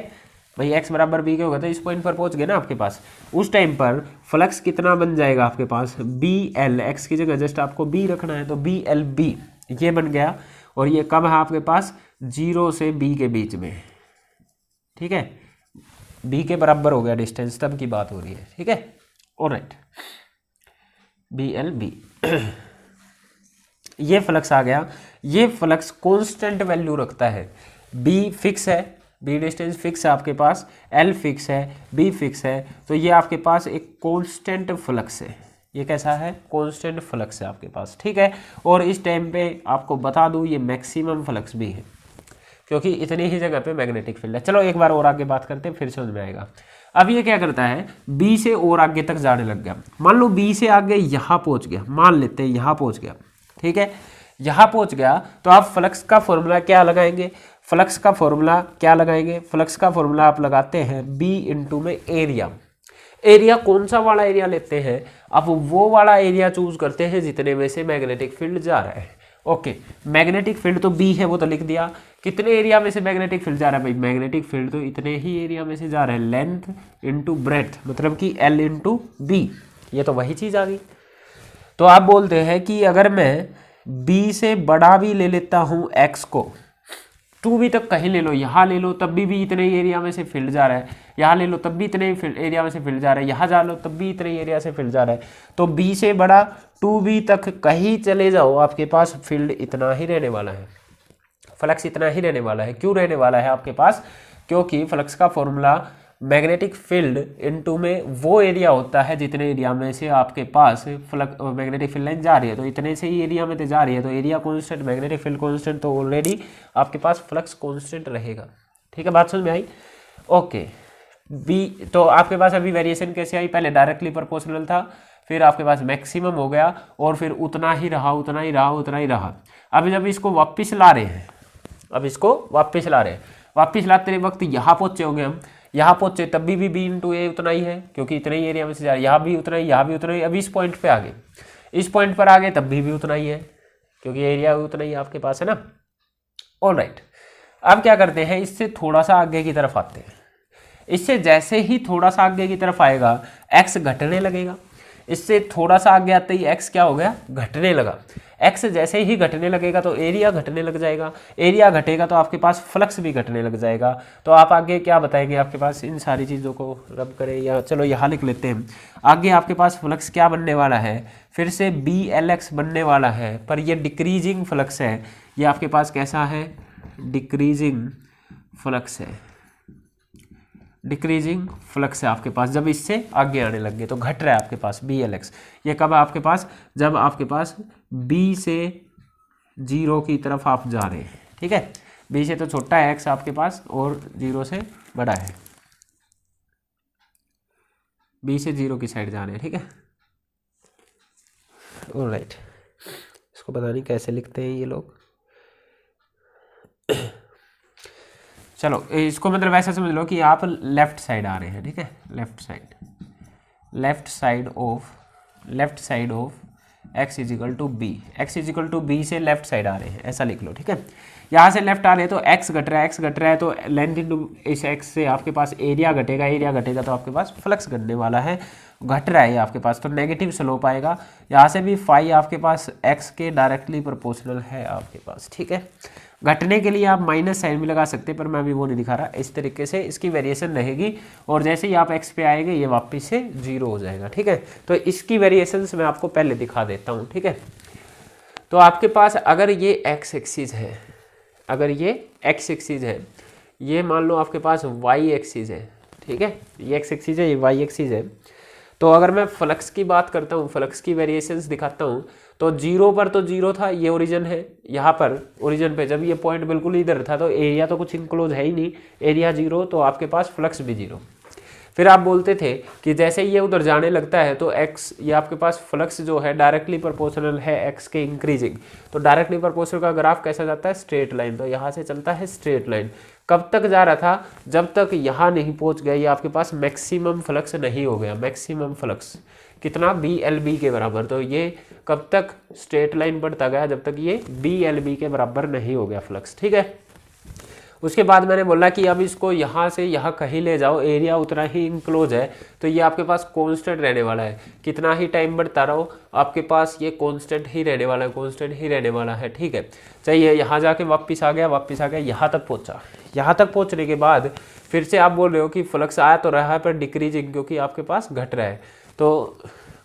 भाई, एक्स बराबर बी के होगा तो इस पॉइंट पर पहुंच गए ना आपके पास। उस टाइम पर फ्लक्स कितना बन जाएगा आपके पास, बी एल, एक्स की जगह जस्ट आपको बी रखना है, तो बी एल बी ये बन गया, और ये कब है आपके पास, जीरो से बी के बीच में। ठीक है, बी के बराबर हो गया डिस्टेंस, तब की बात हो रही है। ठीक है, ऑलराइट, बी एल बी ये फ्लक्स आ गया। ये फ्लक्स कांस्टेंट वैल्यू रखता है, बी फिक्स है, बी डिस्टेंस फिक्स है आपके पास, एल फिक्स है, बी फिक्स है, तो ये आपके पास एक कांस्टेंट फ्लक्स है। ये कैसा है, कांस्टेंट फ्लक्स है आपके पास। ठीक है, और इस टाइम पे आपको बता दूं ये मैक्सिमम फ्लक्स भी है, क्योंकि इतनी ही जगह पे मैग्नेटिक फील्ड है। चलो एक बार और आगे बात करते हैं, फिर समझ में आएगा। अब ये क्या करता है, बी से और आगे तक जाने लग गया। मान लो बी से आगे यहाँ पहुँच गया, मान लेते हैं यहाँ पहुँच गया। ठीक है, यहाँ पहुँच गया तो आप फ्लक्स का फॉर्मूला क्या लगाएंगे, फ्लक्स का फॉर्मूला आप लगाते हैं बी इंटू में एरिया। एरिया कौन सा वाला एरिया लेते हैं, आप वो वाला एरिया चूज करते हैं जितने में से मैग्नेटिक फील्ड जा रहा है। ओके, मैग्नेटिक फील्ड तो बी है वो तो लिख दिया, कितने एरिया में से मैग्नेटिक फील्ड जा रहा है भाई, मैग्नेटिक फील्ड तो इतने ही एरिया में से जा रहा है, लेंथ इंटू ब्रेथ, मतलब कि एल इंटू बी, ये तो वही चीज आ गई। तो आप बोलते हैं कि अगर मैं बी से बड़ा भी ले लेता हूं एक्स को, टू बी तक कहीं ले लो, यहाँ ले लो तब भी इतने ही एरिया में से फील्ड जा रहा है, यहाँ ले लो तब भी इतने ही एरिया में से फील्ड जा रहा है, यहाँ जा लो तब भी इतने ही एरिया से फील्ड जा रहा है। तो बी से बड़ा टू बी तक कहीं चले जाओ, आपके पास फील्ड इतना ही रहने वाला है, फ्लक्स इतना ही रहने वाला है। क्यों रहने वाला है आपके पास, क्योंकि फ्लक्स का फॉर्मूला मैग्नेटिक फील्ड इनटू में वो एरिया होता है जितने एरिया में से आपके पास फ्लक्स मैग्नेटिक फील्ड लाइन जा रही है, तो इतने से ही एरिया में तो जा रही है, तो area constant, magnetic field constant, तो ऑलरेडी आपके पास फ्लक्स कांस्टेंट रहेगा। ठीक है, बात समझ में आई। ओके, बी तो आपके पास अभी वेरिएशन कैसे आई, पहले डायरेक्टली प्रोपोर्शनल था, फिर आपके पास मैक्सिमम हो गया, और फिर उतना ही रहा। अभी जब इसको वापस ला रहे हैं, वापस लाते वक्त यहाँ पहुंचे होंगे हम, यहाँ पहुंचे तब भी बी इंटू ए उतना ही है, क्योंकि इतने ही एरिया में से जा रहा है, यहाँ भी उतना ही, यहाँ भी उतना ही। अभी इस पॉइंट पे आ गए, इस पॉइंट पर आ गए तब भी उतना ही है, क्योंकि एरिया उतना ही आपके पास है ना। ऑलराइट, अब क्या करते हैं, इससे थोड़ा सा आगे की तरफ आते हैं। इससे जैसे ही थोड़ा सा आगे की तरफ आएगा एक्स घटने लगेगा, इससे थोड़ा सा आगे आते ही एक्स क्या हो गया, घटने लगा। एक्स जैसे ही घटने लगेगा तो एरिया घटने लग जाएगा, एरिया घटेगा तो आपके पास फ्लक्स भी घटने लग जाएगा। तो आप आगे क्या बताएंगे, आपके पास इन सारी चीज़ों को रब करें, या चलो यहाँ लिख लेते हैं। आगे आपके पास फ्लक्स क्या बनने वाला है, फिर से बी एल एक्स बनने वाला है, पर ये डिक्रीजिंग फ्लक्स है। ये आपके पास कैसा है, डिक्रीजिंग फ्लक्स है, डिक्रीजिंग फ्लक्स है आपके पास। जब इससे आगे आने लग गए तो घट रहा है आपके पास बी एल एक्स। ये कब है आपके पास, जब आपके पास बी से जीरो की तरफ आप जा रहे हैं। ठीक है, बी से तो छोटा है एक्स आपके पास, और जीरो से बड़ा है, बी से जीरो की साइड जा रहे हैं। ठीक है, ऑलराइट, इसको पता नहीं कैसे लिखते हैं ये लोग। चलो इसको मतलब वैसा समझ लो कि आप लेफ्ट साइड आ रहे हैं। ठीक है, left left side of x is equal to b, x is equal to b से लेफ्ट साइड आ रहे हैं, ऐसा लिख लो, ठीक है। यहाँ से लेफ्ट आ रहे हैं तो x घट रहा है तो लेंथ इंटू इस x से आपके पास एरिया घटेगा तो आपके पास फ्लक्स घटने वाला है, घट रहा है आपके पास, तो नेगेटिव स्लोप आएगा। यहाँ से भी फाई आपके पास x के डायरेक्टली प्रोपोर्शनल है आपके पास, ठीक है। घटने के लिए आप माइनस साइन भी लगा सकते हैं, पर मैं अभी वो नहीं दिखा रहा। इस तरीके से इसकी वेरिएशन रहेगी और जैसे ही आप x पे आएंगे ये वापस से 0 हो जाएगा, ठीक है। तो इसकी वेरिएशंस मैं आपको पहले दिखा देता हूँ, ठीक है। तो आपके पास अगर ये x एक्सिस है, ये मान लो आपके पास y एक्सिस है, ठीक है, ये x एक्सिस है, ये y एक्सिस है। तो अगर मैं फ्लक्स की बात करता हूँ, फ्लक्स की वेरिएशंस दिखाता हूँ, तो 0 पर तो 0 था, ये ओरिजिन है, यहाँ पर ओरिजिन पे जब ये पॉइंट बिल्कुल इधर था तो एरिया तो कुछ इनक्लोज है ही नहीं, एरिया 0, तो आपके पास फ्लक्स भी 0। फिर आप बोलते थे कि जैसे ये उधर जाने लगता है तो x, ये आपके पास फ्लक्स जो है डायरेक्टली प्रोपोर्शनल है x के इंक्रीजिंग, तो डायरेक्टली प्रोपोर्शनल का ग्राफ कैसा जाता है, स्ट्रेट लाइन, तो यहाँ से चलता है स्ट्रेट लाइन। कब तक जा रहा था, जब तक यहाँ नहीं पहुँच गया, ये आपके पास मैक्सिमम फ्लक्स नहीं हो गया, मैक्सिमम फ्लक्स कितना, BLB के बराबर। तो ये कब तक स्ट्रेट लाइन बढ़ता गया, जब तक ये BLB के बराबर नहीं हो गया फ्लक्स, ठीक है। उसके बाद मैंने बोला कि अब इसको यहाँ से यहाँ कहीं ले जाओ, एरिया उतना ही इंक्लोज है, तो ये आपके पास कांस्टेंट रहने वाला है, कितना ही टाइम बढ़ता रहो आपके पास ये कांस्टेंट ही रहने वाला है, ठीक है। चाहिए यहाँ जाके वापस आ गया, यहाँ तक पहुँचा, यहाँ तक पहुँचने के बाद फिर से आप बोल रहे हो कि फ्लक्स आया तो रहा है पर डिक्रीजिंग, क्योंकि आपके पास घट रहा है, तो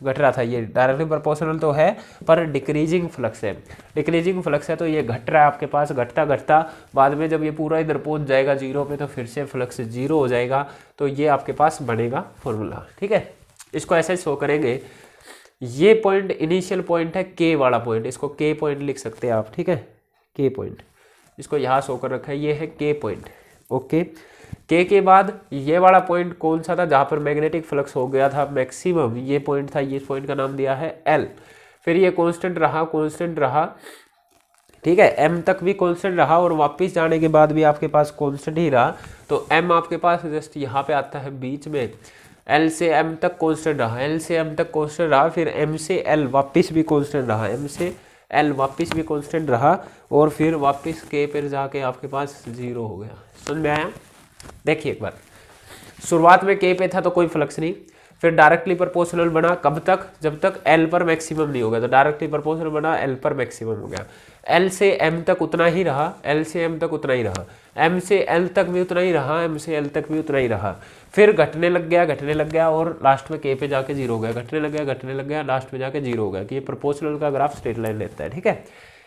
घट रहा था, ये डायरेक्टली प्रोपोर्शनल तो है पर डिक्रीजिंग फ्लक्स है, तो ये घट रहा है आपके पास, घटता बाद में जब ये पूरा इधर पहुंच जाएगा 0 पे तो फिर से फ्लक्स 0 हो जाएगा, तो ये आपके पास बनेगा फॉर्मूला, ठीक है। इसको ऐसे शो करेंगे, ये पॉइंट इनिशियल पॉइंट है K वाला पॉइंट, इसको K पॉइंट लिख सकते हैं आप, ठीक है, K पॉइंट, इसको यहाँ शो कर रखा है, ये है K पॉइंट, ओके। K के बाद ये वाला पॉइंट कौन सा था, जहाँ पर मैग्नेटिक फ्लक्स हो गया था मैक्सिमम, ये पॉइंट था, ये पॉइंट का नाम दिया है L। फिर ये कांस्टेंट रहा, ठीक है, M तक भी कांस्टेंट रहा और वापस जाने के बाद भी आपके पास कांस्टेंट ही रहा, तो M आपके पास जस्ट यहाँ पे आता है बीच में, L से M तक कांस्टेंट रहा, फिर M से L वापस भी कांस्टेंट रहा, और फिर वापस K पर जाके आपके पास 0 हो गया। समझ में आया? देखिए एक बार, शुरुआत में K पे था तो कोई फ्लक्स नहीं, फिर डायरेक्टली प्रोपोर्शनल बना, कब तक, जब तक L पर मैक्सिमम नहीं हो गया, तो डायरेक्टली प्रोपोर्शनल बना, L पर मैक्सिमम हो गया, L से M तक उतना ही रहा, M से L तक भी उतना ही रहा, फिर घटने लग गया और लास्ट में K पे जाके 0 हो गया, घटने लग गया लास्ट में जाके 0 हो गया, कि ये प्रोपोर्शनल का ग्राफ स्ट्रेट लाइन लेता है, ठीक है।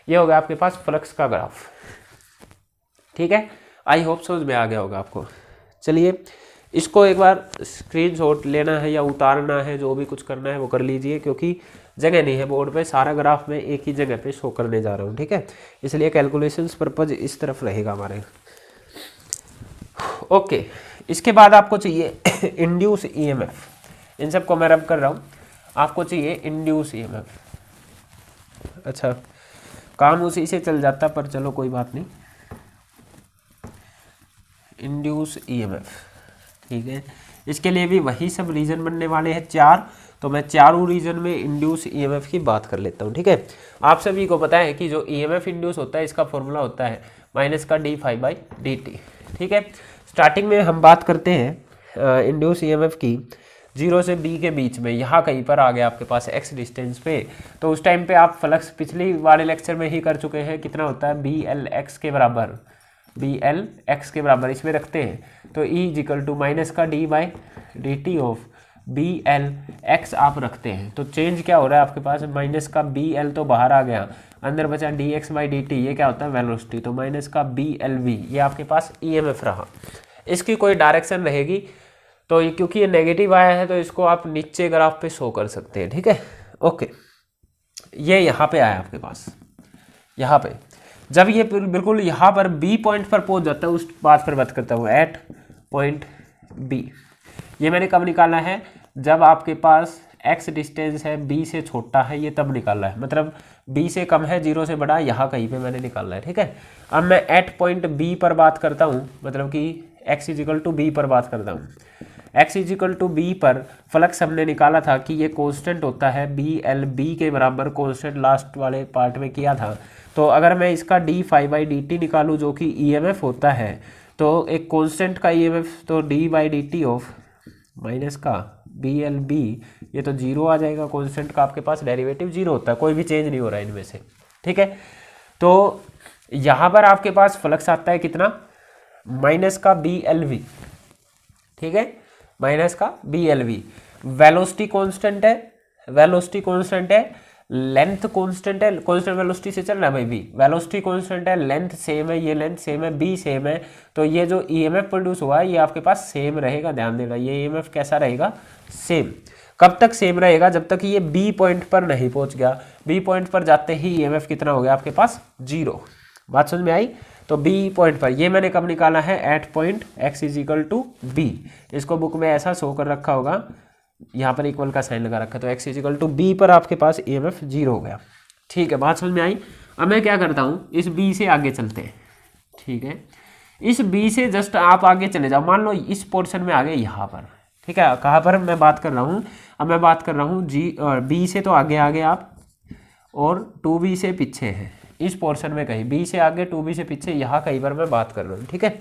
ये हो गया आपके पास फ्लक्स का ग्राफ, ठीक है। आई होप समझ में आ गया होगा आपको। चलिए इसको एक बार स्क्रीनशॉट लेना है या उतारना है, जो भी कुछ करना है वो कर लीजिए, क्योंकि जगह नहीं है बोर्ड पे, सारा ग्राफ में एक ही जगह पे शो करने जा रहा हूँ, ठीक है, इसलिए कैलकुलेशंस पर्पज इस तरफ रहेगा हमारे। ओके, इसके बाद आपको चाहिए इंड्यूस ईएमएफ, इन सब को मैं रब कर रहा हूँ, आपको चाहिए इंड्यूस ईएमएफ। अच्छा, काम उसी से चल जाता, पर चलो कोई बात नहीं। इंड्यूस ईएमएफ, ठीक है, इसके लिए भी वही सब रीजन बनने वाले हैं 4, तो मैं चारों रीजन में इंड्यूस ईएमएफ की बात कर लेता हूँ, ठीक है। आप सभी को पता है कि जो ईएमएफ इंड्यूस होता है इसका फॉर्मूला होता है माइनस का d∅/dt, ठीक है। स्टार्टिंग में हम बात करते हैं इंड्यूस ईएमएफ की 0 से B के बीच में, यहाँ कहीं पर आ गया आपके पास x डिस्टेंस पे, तो उस टाइम पे आप फ्लक्स पिछली वाले लेक्चर में ही कर चुके हैं, कितना होता है BLx के बराबर, इसमें रखते हैं, तो E इक्वल टू माइनस का d/dt ऑफ BLx आप रखते हैं, तो चेंज क्या हो रहा है आपके पास, माइनस का BL तो बाहर आ गया, अंदर बचा dx/dt, ये क्या होता है वेलोसिटी, तो माइनस का BLV, ये आपके पास EMF रहा। इसकी कोई डायरेक्शन रहेगी, तो ये क्योंकि ये नेगेटिव आया है तो इसको आप नीचे ग्राफ पे शो कर सकते हैं, ठीक है। ओके, ये यहाँ पे आया आपके पास, यहाँ पे जब ये बिल्कुल यहाँ पर B पॉइंट पर पहुँच जाता है, उस बात पर बात करता हूँ, एट पॉइंट B। ये मैंने कब निकाला है, जब आपके पास x डिस्टेंस है B से छोटा है, ये तब निकाला है, मतलब B से कम है, 0 से बड़ा, यहाँ कहीं पे मैंने निकाला है, ठीक है। अब मैं एट पॉइंट B पर बात करता हूँ, मतलब कि x इक्वल टू B पर बात करता हूँ। x इजिकल टू बी पर फ्लक्स हमने निकाला था कि ये कांस्टेंट होता है बी एल, बी के बराबर कांस्टेंट लास्ट वाले पार्ट में किया था। तो अगर मैं इसका d phi by d t निकालूँ जो कि ईएमएफ होता है, तो एक कांस्टेंट का ईएमएफ तो D by d t of minus का बी एल बी, ये तो जीरो आ जाएगा। कांस्टेंट का आपके पास डेरिवेटिव जीरो होता है, कोई भी चेंज नहीं हो रहा है इनमें से, ठीक है। तो यहाँ पर आपके पास फ्लक्स आता है कितना, माइनस का बी एल वी, ठीक है, माइनस का b l v. Velocity constant है, वेलोसिटी कांस्टेंट है, लेंथ कांस्टेंट है, कांस्टेंट वेलोसिटी से चल रहा है भाई बी, वेलोसिटी कांस्टेंट है, लेंथ सेम है, ये लेंथ सेम है, बी सेम है, तो ये जो ईएमएफ प्रोड्यूस हुआ है ये आपके पास सेम रहेगा। ध्यान देना, ये ईएमएफ कैसा रहेगा, सेम। कब तक सेम रहेगा, जब तक ये बी पॉइंट पर नहीं पहुंच गया। बी पॉइंट पर जाते ही ईएमएफ कितना हो गया आपके पास, जीरो। बात समझ में आई। तो बी पॉइंट पर ये मैंने कब निकाला है, at point x is equal to b. इसको बुक में ऐसा शो कर रखा होगा, यहाँ पर इक्वल का साइन लगा रखा है, तो x is equal to b पर आपके पास ईएमएफ जीरो हो गया। ठीक है, बात समझ में आई। अब मैं क्या करता हूँ, इस बी से आगे चलते हैं, ठीक है। इस बी से जस्ट आप आगे चले जाओ, मान लो इस पोर्शन में आ गए यहाँ पर, ठीक है। कहाँ पर मैं बात कर रहा हूँ, अब मैं बात कर रहा हूँ जी बी से तो आगे आ गए आप, और टू बी से पीछे है इस पोर्शन में कहीं, बी से आगे टू बी से पीछे, यहाँ कहीं पर मैं बात कर रहा हूँ, ठीक है।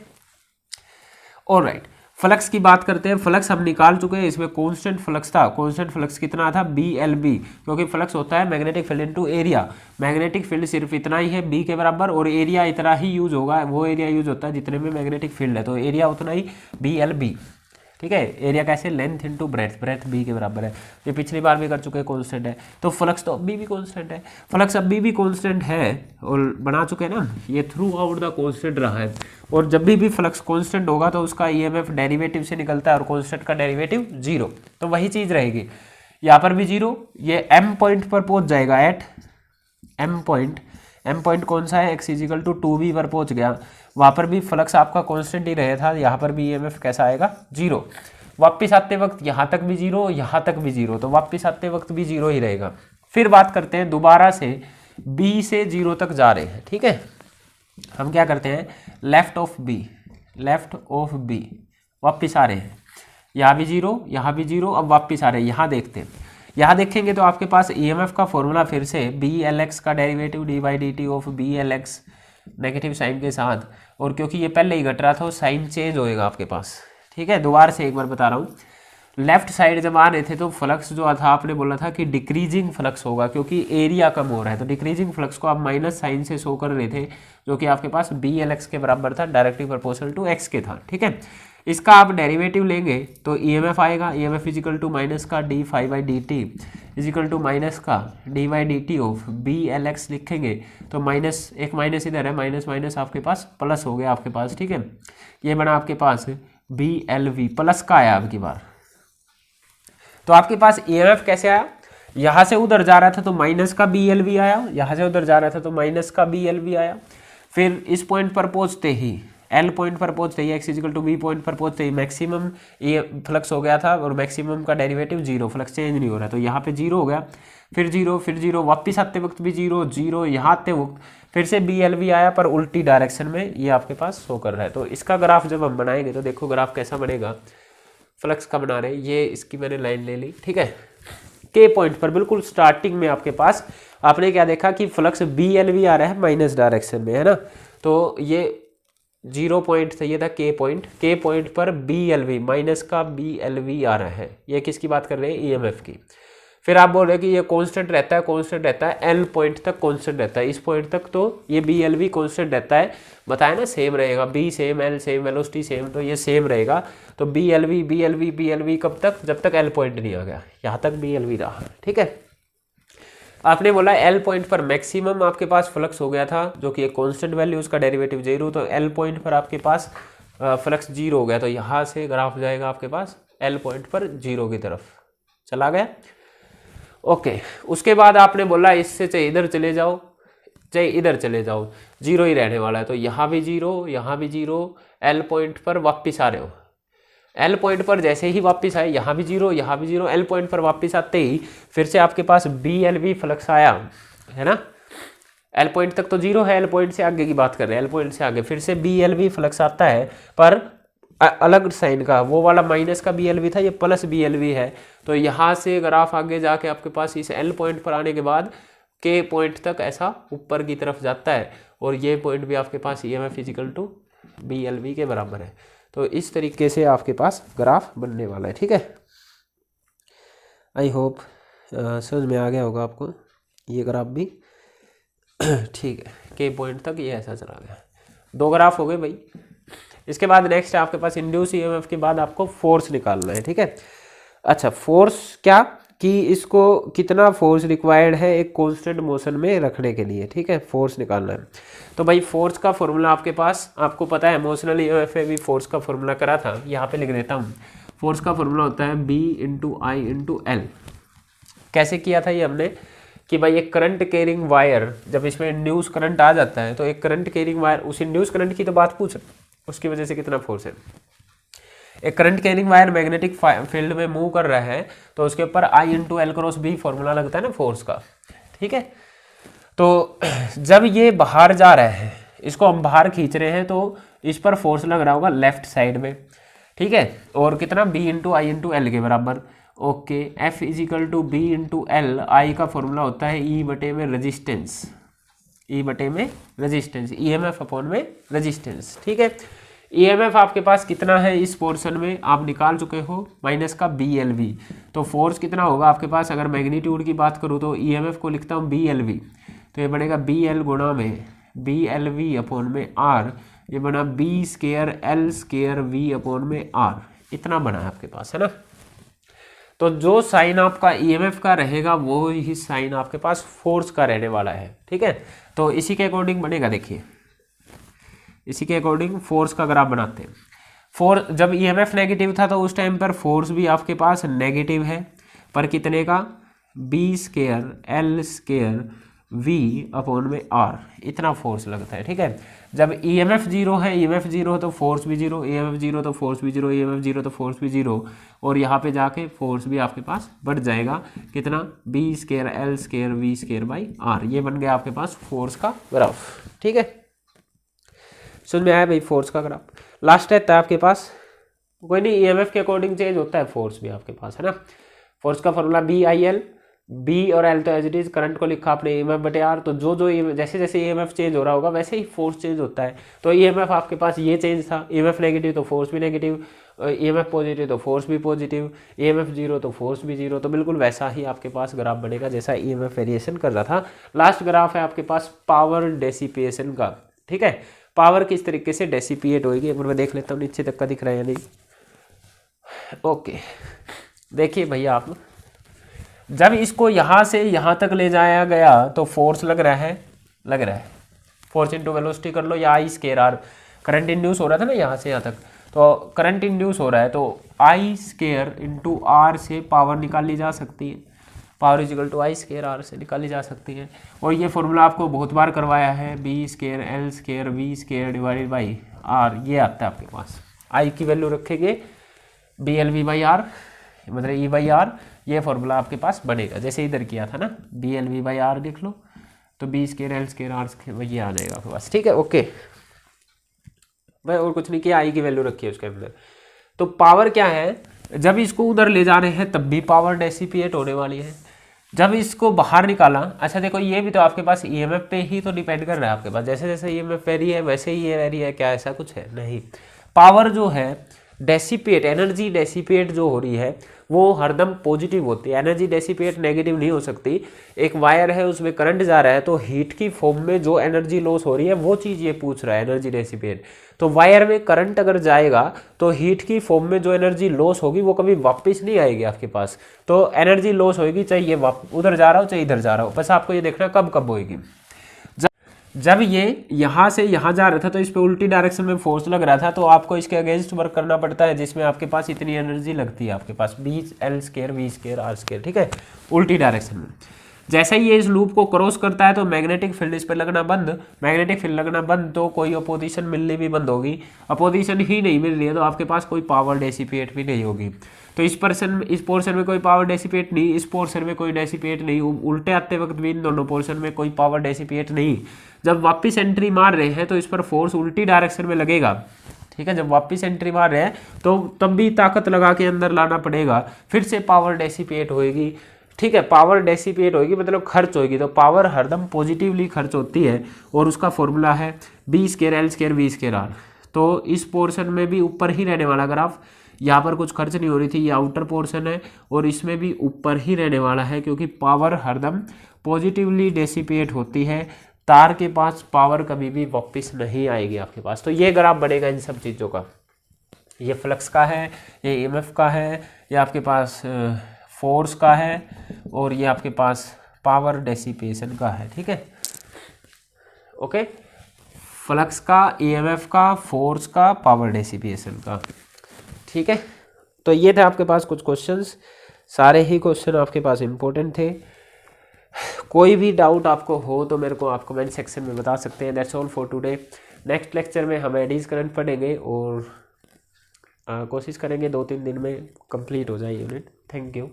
ऑलराइट, फ्लक्स की बात करते हैं। फ्लक्स हम निकाल चुके हैं, इसमें कांस्टेंट फ्लक्स था। कांस्टेंट फ्लक्स कितना था, बी एल बी, क्योंकि फ्लक्स होता है magnetic field into area. Magnetic field सिर्फ इतना ही है बी के बराबर, और एरिया इतना ही यूज होगा, वो एरिया यूज होता है जितने में मैग्नेटिक फील्ड है, तो एरिया उतना ही बी एल बी, ठीक है। एरिया कैसे, length into breadth, breadth b के बराबर है। ये पिछली बार भी कर चुके हैं, कांस्टेंट है। तो फ्लक्स तो अभी भी कांस्टेंट है, फ्लक्स अभी भी कांस्टेंट है, और बना चुके हैं ना, ये थ्रू आउट द कांस्टेंट रहा है। और जब भी फ्लक्स कांस्टेंट होगा तो उसका ईएमएफ डेरिवेटिव से निकलता है, और कांस्टेंट का डेरिवेटिव जीरो, तो वही चीज़ रहेगी। यहाँ पर भी जीरो, ये एम पॉइंट पर पहुँच जाएगा, at M point. M point कौन सा है, x is equal to two b पर पहुँच गया, वहाँ पर भी फ्लक्स आपका कांस्टेंट ही रहा था, यहाँ पर भी ईएमएफ कैसा आएगा, जीरो। वापस आते वक्त यहाँ तक भी जीरो, यहाँ तक भी जीरो, तो वापस आते वक्त भी जीरो ही रहेगा। फिर बात करते हैं दोबारा से बी से जीरो तक जा रहे हैं, ठीक है। हम क्या करते हैं, left of b, left of b, वापस आ रहे हैं, यहाँ भी जीरो, यहाँ भी जीरो, अब वापस आ रहे हैं। यहाँ देखते हैं, यहाँ देखेंगे तो आपके पास ईएमएफ का फॉर्मूला फिर से बी एल एक्स का derivative d by d t of B L x negative sign के साथ, और क्योंकि ये पहले ही घट रहा था, साइन चेंज होएगा आपके पास, ठीक है। दोबारा से एक बार बता रहा हूँ, लेफ्ट साइड जब आ रहे थे तो फ्लक्स जो था आपने बोला था कि डिक्रीजिंग फ्लक्स होगा, क्योंकि एरिया कम हो रहा है, तो डिक्रीजिंग फ्लक्स को आप माइनस साइन से शो कर रहे थे, जो कि आपके पास बी एल एक्स के बराबर था, डायरेक्टली प्रोपोर्शनल टू एक्स के था, ठीक है। इसका आप डेरिवेटिव लेंगे तो ईएमएफ आएगा, ईएमएफ इजिकल टू माइनस का d phi by d t equal to minus का d by d t of B L X लिखेंगे तो माइनस, एक माइनस इधर है, माइनस माइनस आपके पास प्लस हो गया आपके पास, ठीक है। ये बना आपके पास बी एल वी, प्लस का आया आपकी बार। तो आपके पास ईएमएफ कैसे आया, यहाँ से उधर जा रहा था तो माइनस का बी एल वी आया, यहाँ से उधर जा रहा था तो माइनस का बी एल वी आया। फिर इस पॉइंट पर पहुँचते ही, एल पॉइंट पर पहुँचते ही, X is equal to B point पर पहुँचते ही मैक्सिमम ये फ्लक्स हो गया था, और मैक्सिमम का डेरिवेटिव जीरो, फ्लक्स चेंज नहीं हो रहा, तो यहाँ पे जीरो हो गया, फिर जीरो, फिर जीरो, वापस आते वक्त भी जीरो, जीरो, यहाँ आते वक्त फिर से बी एल वी आया, पर उल्टी डायरेक्शन में ये आपके पास शो कर रहा है। तो इसका ग्राफ जब हम बनाएंगे तो देखो ग्राफ कैसा बनेगा। फ्लक्स का बना रहे हैं, ये इसकी मैंने लाइन ले ली, ठीक है। के पॉइंट पर बिल्कुल स्टार्टिंग में आपके पास आपने क्या देखा कि फ्लक्स बी एल वी आ रहा है माइनस डायरेक्शन में, है ना। तो ये जीरो पॉइंट था, ये था के पॉइंट, के पॉइंट पर बी एल वी, माइनस का बी एल वी आ रहा है। ये किसकी बात कर रहे हैं, ईएमएफ की। फिर आप बोल रहे हैं कि ये कांस्टेंट रहता है, कांस्टेंट रहता है, एल पॉइंट तक कांस्टेंट रहता है, इस पॉइंट तक तो ये बी एल वी कांस्टेंट रहता है, बताया ना, सेम रहेगा, b same, l same, velocity same, तो ये सेम रहेगा। तो b l v, b l v, b l v कब तक, जब तक एल पॉइंट नहीं आ गया, यहाँ तक बी एल वी रहा, ठीक है। आपने बोला एल पॉइंट पर मैक्सिमम आपके पास फ्लक्स हो गया था, जो कि एक कांस्टेंट वैल्यू, उसका डेरिवेटिव जीरो, तो एल पॉइंट पर आपके पास फ्लक्स जीरो हो गया, तो यहाँ से ग्राफ जाएगा आपके पास एल पॉइंट पर जीरो की तरफ चला गया। ओके, उसके बाद आपने बोला इससे चाहे इधर चले जाओ चाहे इधर चले जाओ, जीरो ही रहने वाला है, तो यहाँ भी जीरो, यहाँ भी जीरो, एल पॉइंट पर वापस आ रहे हो, एल पॉइंट पर जैसे ही वापस आए, यहाँ भी जीरो, यहाँ भी जीरो, एल पॉइंट पर वापस आते ही फिर से आपके पास बी एल वी फ्लक्स आया, है ना। एल पॉइंट तक तो जीरो है, एल पॉइंट से आगे की बात कर रहे हैं, एल पॉइंट से आगे फिर से बी एल वी फ्लक्स आता है, पर अलग साइन का, वो वाला माइनस का BLV था, ये प्लस BLV है। तो यहाँ से ग्राफ आगे जाके आपके पास इस L पॉइंट पर आने के बाद K पॉइंट तक ऐसा ऊपर की तरफ जाता है, और ये पॉइंट भी आपके पास EMF इजिकल टू BLV के बराबर है। तो इस तरीके से आपके पास ग्राफ बनने वाला है, ठीक है। आई होप समझ में आ गया होगा आपको ये ग्राफ भी, ठीक है। K पॉइंट तक ये ऐसा चला गया, 2 ग्राफ हो गए भाई। इसके बाद नेक्स्ट है आपके पास इंड्यूस EMF के बाद आपको फोर्स निकालना है, ठीक है। अच्छा, फोर्स क्या कि इसको कितना फोर्स रिक्वायर्ड है एक कांस्टेंट मोशन में रखने के लिए, ठीक है, फोर्स निकालना है। तो भाई फोर्स का फॉर्मूला आपके पास, आपको पता है इमोशनल EMF में भी फोर्स का फॉर्मूला करा था, यहाँ पे लिख देता हूँ। फोर्स का फॉर्मूला होता है B × I × L। कैसे किया था ये हमने कि भाई एक करंट कैरिंग वायर, जब इसमें इंड्यूस करंट आ जाता है तो एक करंट कैरिंग वायर, उस इंड्यूस करंट की तो बात पूछ, उसकी वजह से कितना फोर्स है। एक current carrying wire magnetic field में मूव कर रहा है तो उसके ऊपर I × L × B फॉर्मूला लगता है ना फोर्स का, ठीक है। तो जब ये बाहर जा रहा है, इसको हम बाहर खींच रहे हैं, तो इस पर फोर्स लग रहा होगा लेफ्ट साइड में, ठीक है, और कितना B × I × L के बराबर। Okay, F = B × L, I का फॉर्मूला होता है E/में रेजिस्टेंस, E/में रेजिस्टेंस, EMF अपॉन में रेजिस्टेंस, ठीक है। EMF आपके पास कितना है इस पोर्शन में आप निकाल चुके हो, माइनस का BLV। तो फोर्स कितना होगा आपके पास, अगर मैग्नीट्यूड की बात करूँ तो EMF को लिखता हूँ BLV, तो ये बनेगा BL गुणा में BLV अपॉन में R, ये बना B² L² V अपॉन में R, इतना बना है आपके पास, है ना। तो जो साइन आपका EMF का रहेगा वो ही साइन आपके पास फोर्स का रहने वाला है, ठीक है। तो इसी के अकॉर्डिंग बनेगा, देखिए इसी के अकॉर्डिंग फोर्स का ग्राफ बनाते हैं। फोर्स जब EMF नेगेटिव था तो उस टाइम पर फोर्स भी आपके पास नेगेटिव है, पर कितने का, B² L² V अपॉन में R, इतना फोर्स लगता है, ठीक है। जब EMF 0 है, EMF 0 तो फोर्स भी 0, EMF 0 तो फोर्स भी 0, EMF 0 तो फोर्स भी 0, और यहाँ पे जाके फोर्स भी आपके पास बढ़ जाएगा, कितना, B² L² V² R, ये बन गया आपके पास फोर्स का ग्राफ, ठीक है। समझ में आया भाई फोर्स का ग्राफ। लास्ट रहता है आपके पास, कोई नहीं, EMF के अकॉर्डिंग चेंज होता है फोर्स भी आपके पास, है ना। फोर्स का फॉर्मूला BIL, B और L तो एज इट इज, करंट को लिखा आपने EMF/R, तो जो जैसे जैसे EMF चेंज हो रहा होगा वैसे ही फोर्स चेंज होता है। तो EMF आपके पास ये चेंज था, EMF नेगेटिव तो फोर्स भी नेगेटिव, EMF पॉजिटिव तो फोर्स भी पॉजिटिव, EMF 0 तो फोर्स भी 0, तो बिल्कुल वैसा ही आपके पास ग्राफ बनेगा जैसा EMF वेरिएशन कर रहा था। लास्ट ग्राफ है आपके पास पावर डेसिपेशन का, ठीक है। पावर किस तरीके से डेसिपिएट होगी, एक बार मैं देख लेता हूँ नीचे तक का दिख रहा है या नहीं। ओके, देखिए भैया आप, जब इसको यहाँ से यहाँ तक ले जाया गया तो फोर्स लग रहा है, फोर्स इंटू वेलोसिटी कर लो, या I²R, करंट इंड्यूस हो रहा था ना यहाँ से यहाँ तक, तो करंट इंड्यूस हो रहा है, तो I² × R से पावर निकाली जा सकती है, power is equal to I² R से निकाली जा सकती है। और ये फॉर्मूला आपको बहुत बार करवाया है, B² L² V² divided by R, ये आता है आपके पास। I की वैल्यू रखेंगे BLV/R, मतलब E/R, ये फॉर्मूला आपके पास बनेगा जैसे इधर किया था ना, BLV/R लिख लो, तो B² L² R ये आ जाएगा आपके पास, ठीक है। ओके भाई, और कुछ नहीं किया, I की वैल्यू रखी है उसके अंदर। तो पावर क्या है, जब इसको उधर ले जा रहे हैं तब भी पावर डेसिपिएट होने वाली है, जब इसको बाहर निकाला। अच्छा देखो, ये भी तो आपके पास EMF पे ही तो डिपेंड कर रहा है आपके पास, जैसे जैसे EMF वेरी है वैसे ही ये वेरी है, क्या ऐसा कुछ है नहीं। पावर जो है डेसिपेट, एनर्जी डेसिपेट जो हो रही है वो हरदम पॉजिटिव होती है, एनर्जी डेसिपेट नेगेटिव नहीं हो सकती। एक वायर है उसमें करंट जा रहा है, तो हीट की फॉर्म में जो एनर्जी लॉस हो रही है वो चीज़ ये पूछ रहा है, एनर्जी डेसिपेट। तो वायर में करंट अगर जाएगा तो हीट की फॉर्म में जो एनर्जी लॉस होगी वो कभी वापस नहीं आएगी आपके पास, तो एनर्जी लॉस होगी, चाहे ये उधर जा रहा हो चाहे इधर जा रहा हो, बस आपको ये देखना कब कब होगी। जब ये यहाँ से यहाँ जा रहा था तो इस पे उल्टी डायरेक्शन में फोर्स लग रहा था, तो आपको इसके अगेंस्ट वर्क करना पड़ता है, जिसमें आपके पास इतनी एनर्जी लगती है आपके पास, B/L² V² R², ठीक है, उल्टी डायरेक्शन में। जैसे ही ये इस लूप को क्रॉस करता है तो मैग्नेटिक फील्ड इस पर लगना बंद, मैग्नेटिक फील्ड लगना बंद तो कोई अपोजिशन मिलनी भी बंद होगी, अपोजिशन ही नहीं मिल रही है तो आपके पास कोई पावर डेसिपेट भी नहीं होगी। तो इस पोर्शन में कोई पावर डेसिपेट नहीं, इस पोर्शन में कोई डेसिपेट नहीं, उल्टे आते वक्त भी इन दोनों पोर्शन में कोई पावर डेसिपेट नहीं। जब वापस एंट्री मार रहे हैं तो इस पर फोर्स उल्टी डायरेक्शन में लगेगा, ठीक ठीक है, जब वापस एंट्री मार रहे हैं तो तब भी ताकत लगा के अंदर लाना पड़ेगा, फिर से पावर डेसिपेट होएगी। ठीक है, पावर डेसिपेट होगी मतलब खर्च होगी, तो पावर हरदम पॉजिटिवली खर्च होती है और उसका फॉर्मूला है B square L square V square R. तो इस पोर्शन में भी ऊपर ही रहने वाला ग्राफ, यहाँ पर कुछ खर्च नहीं हो रही थी, ये आउटर पोर्शन है और इसमें भी ऊपर ही रहने वाला है, क्योंकि पावर हरदम पॉजिटिवली डेसिपेट होती है, तार के पास पावर कभी भी वापस नहीं आएगी आपके पास। तो ये ग्राफ बनेगा इन सब चीज़ों का, ये फ्लक्स का है, ये ईएमएफ का है, ये आपके पास फोर्स का है और ये आपके पास पावर डेसिपेशन का है। ठीक है, ओके, फ्लक्स का, ईएमएफ का, फोर्स का, पावर डेसिपेशन का। ठीक है, तो ये थे आपके पास कुछ क्वेश्चंस, सारे ही क्वेश्चन आपके पास इंपॉर्टेंट थे। कोई भी डाउट आपको हो तो मेरे को आप कमेंट सेक्शन में बता सकते हैं। That's all for today. Next lecture में हम एडीज करंट पढ़ेंगे और कोशिश करेंगे 2-3 दिन में कंप्लीट हो जाए यूनिट। Thank you.